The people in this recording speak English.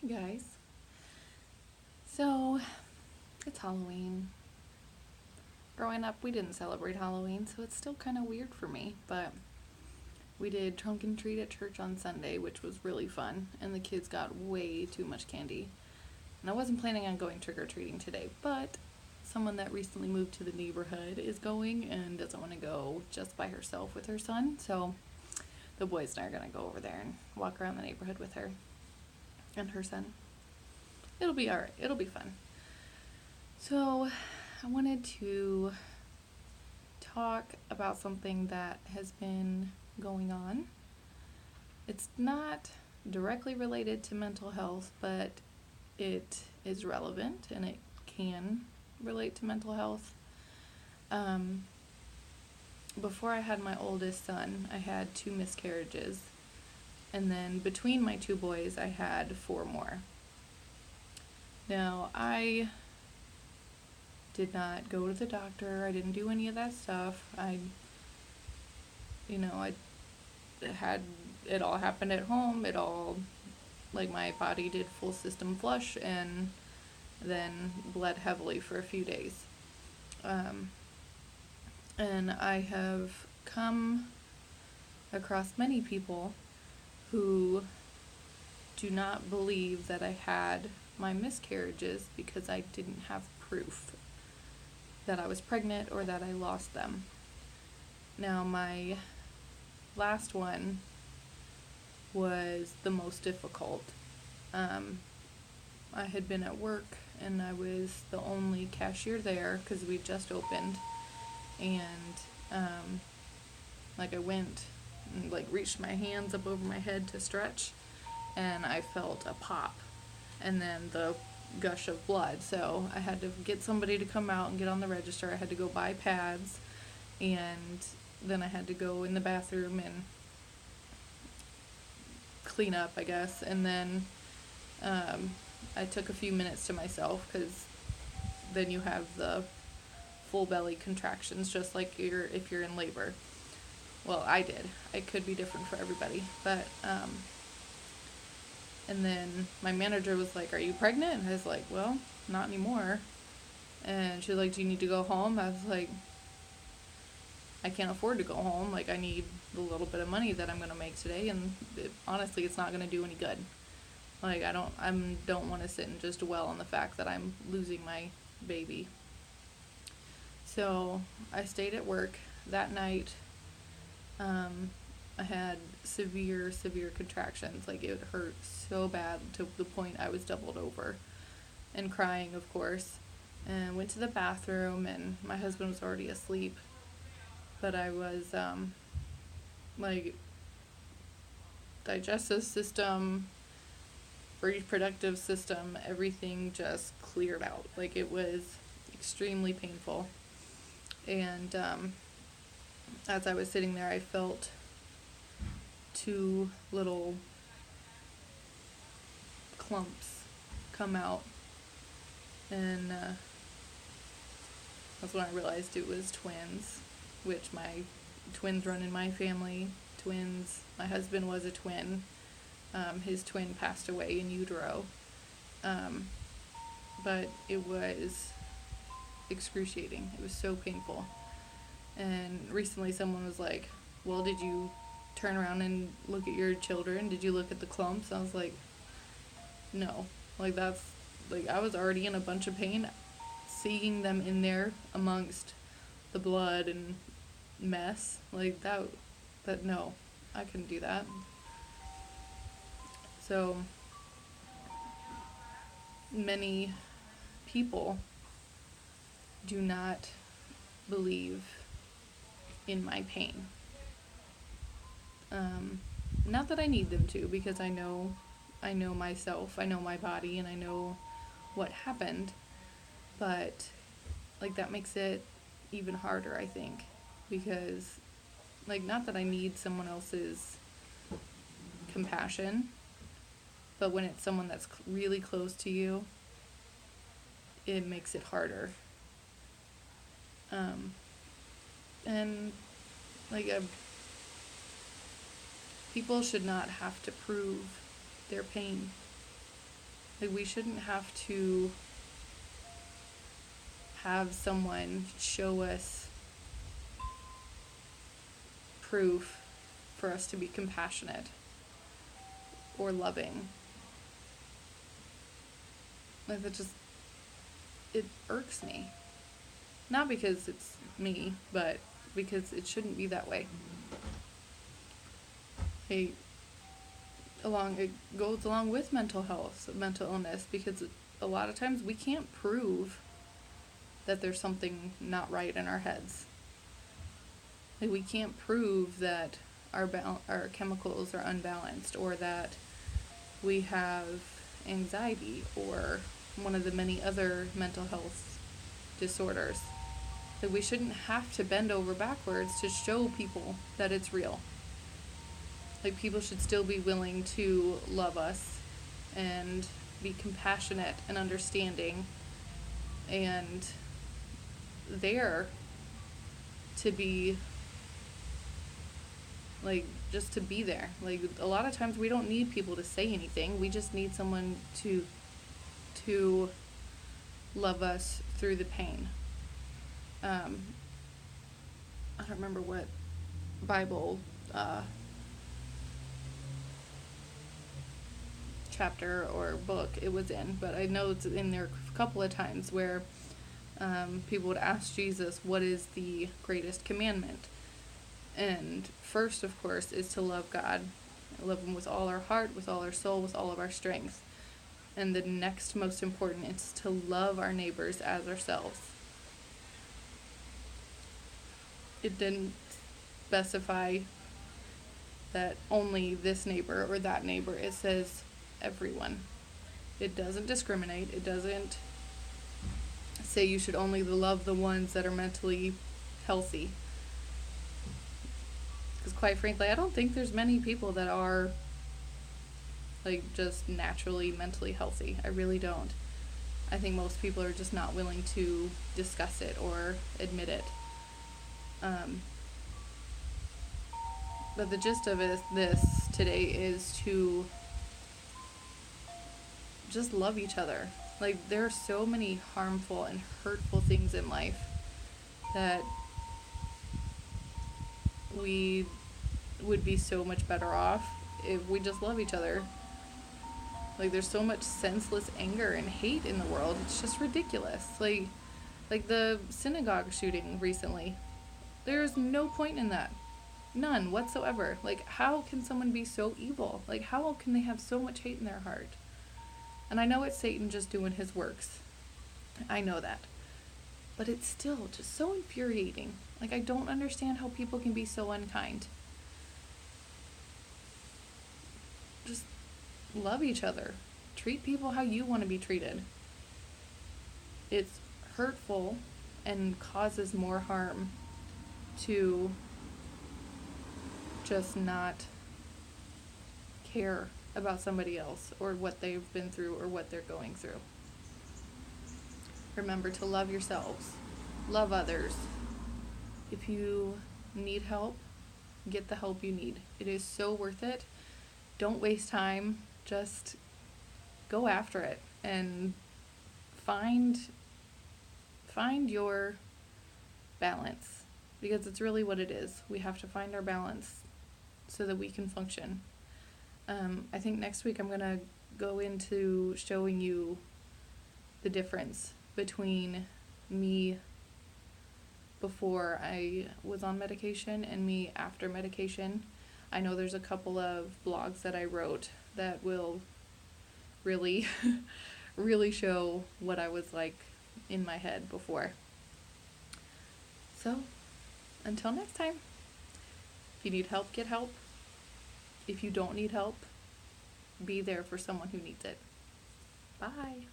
Guys. So, it's Halloween. Growing up, we didn't celebrate Halloween, so it's still kind of weird for me, but we did trunk and treat at church on Sunday, which was really fun, and the kids got way too much candy. And I wasn't planning on going trick or treating today, but someone that recently moved to the neighborhood is going and doesn't want to go just by herself with her son, so the boys and I are going to go over there and walk around the neighborhood with her and her son. It'll be alright. It'll be fun. So, I wanted to talk about something that has been going on. It's not directly related to mental health, but it is relevant and it can relate to mental health. Before I had my oldest son, I had 2 miscarriages. And then between my 2 boys, I had 4 more. Now, I did not go to the doctor. I didn't do any of that stuff. I had it all happened at home. My body did full system flush and then bled heavily for a few days. And I have come across many people who do not believe that I had my miscarriages because I didn't have proof that I was pregnant or that I lost them. Now, my last one was the most difficult. I had been at work and I was the only cashier there because we just opened, and I went and reached my hands up over my head to stretch, and I felt a pop and then the gush of blood. So I had to get somebody to come out and get on the register. I had to go buy pads, and then I had to go in the bathroom and clean up, I guess. And then I took a few minutes to myself because then you have the full belly contractions just like if you're in labor. Well, I did. It could be different for everybody, but and then my manager was like, "Are you pregnant?" And I was like, "Well, not anymore." And she was like, "Do you need to go home?" I was like, "I can't afford to go home. I need the little bit of money that I'm going to make today, and honestly, it's not going to do any good. I don't want to sit and just dwell on the fact that I'm losing my baby." So I stayed at work that night. I had severe contractions. It hurt so bad to the point I was doubled over and crying, of course. And went to the bathroom, and my husband was already asleep. But I was, digestive system, reproductive system, everything just cleared out. It was extremely painful. And as I was sitting there, I felt 2 little clumps come out, and that's when I realized it was twins, which my twins run in my family. Twins. My husband was a twin. His twin passed away in utero, but it was excruciating. It was so painful. And recently someone was like, "Well, did you turn around and look at your children? Did you look at the clumps?" I was like, "No." I was already in a bunch of pain. Seeing them in there amongst the blood and mess, no, I couldn't do that. So many people do not believe in my pain. Not that I need them to, because I know myself, I know my body, and I know what happened, but that makes it even harder, I think, because not that I need someone else's compassion, but when it's someone that's really close to you, it makes it harder. And people should not have to prove their pain. Like, we shouldn't have to have someone show us proof for us to be compassionate or loving. Like, it irks me. Not because it's me, but because it shouldn't be that way. It goes along with mental health, mental illness, because a lot of times we can't prove that there's something not right in our heads. Like, we can't prove that our chemicals are unbalanced, or that we have anxiety, or one of the many other mental health disorders. That we shouldn't have to bend over backwards to show people that it's real. Like, people should still be willing to love us and be compassionate and understanding and there to be, like, just to be there. Like, a lot of times we don't need people to say anything. We just need someone to love us through the pain. I don't remember what Bible chapter or book it was in, but I know it's in there a couple of times where people would ask Jesus, what is the greatest commandment? And first, of course, is to love God. Love Him with all our heart, with all our soul, with all of our strength. And the next most important is to love our neighbors as ourselves. It didn't specify that only this neighbor or that neighbor. It says everyone. It doesn't discriminate. It doesn't say you should only love the ones that are mentally healthy. Because quite frankly, I don't think there's many people that are, like, just naturally mentally healthy. I really don't. I think most people are just not willing to discuss it or admit it. But the gist of this today is to just love each other. Like, there are so many harmful and hurtful things in life that we would be so much better off if we just love each other. Like, there's so much senseless anger and hate in the world. It's just ridiculous. Like the synagogue shooting recently. There's no point in that. None whatsoever. Like, how can someone be so evil? Like, how can they have so much hate in their heart? And I know it's Satan just doing his works. I know that. But it's still just so infuriating. Like, I don't understand how people can be so unkind. Just love each other. Treat people how you want to be treated. It's hurtful and causes more harm to just not care about somebody else or what they've been through or what they're going through. Remember to love yourselves. Love others. If you need help, get the help you need. It is so worth it. Don't waste time. Just go after it and find your balance, because it's really what it is. We have to find our balance so that we can function. I think next week I'm going to go into showing you the difference between me before I was on medication and me after medication. I know there's a couple of blogs that I wrote that will really, really show what I was like in my head before. So, until next time, if you need help, get help. If you don't need help, be there for someone who needs it. Bye.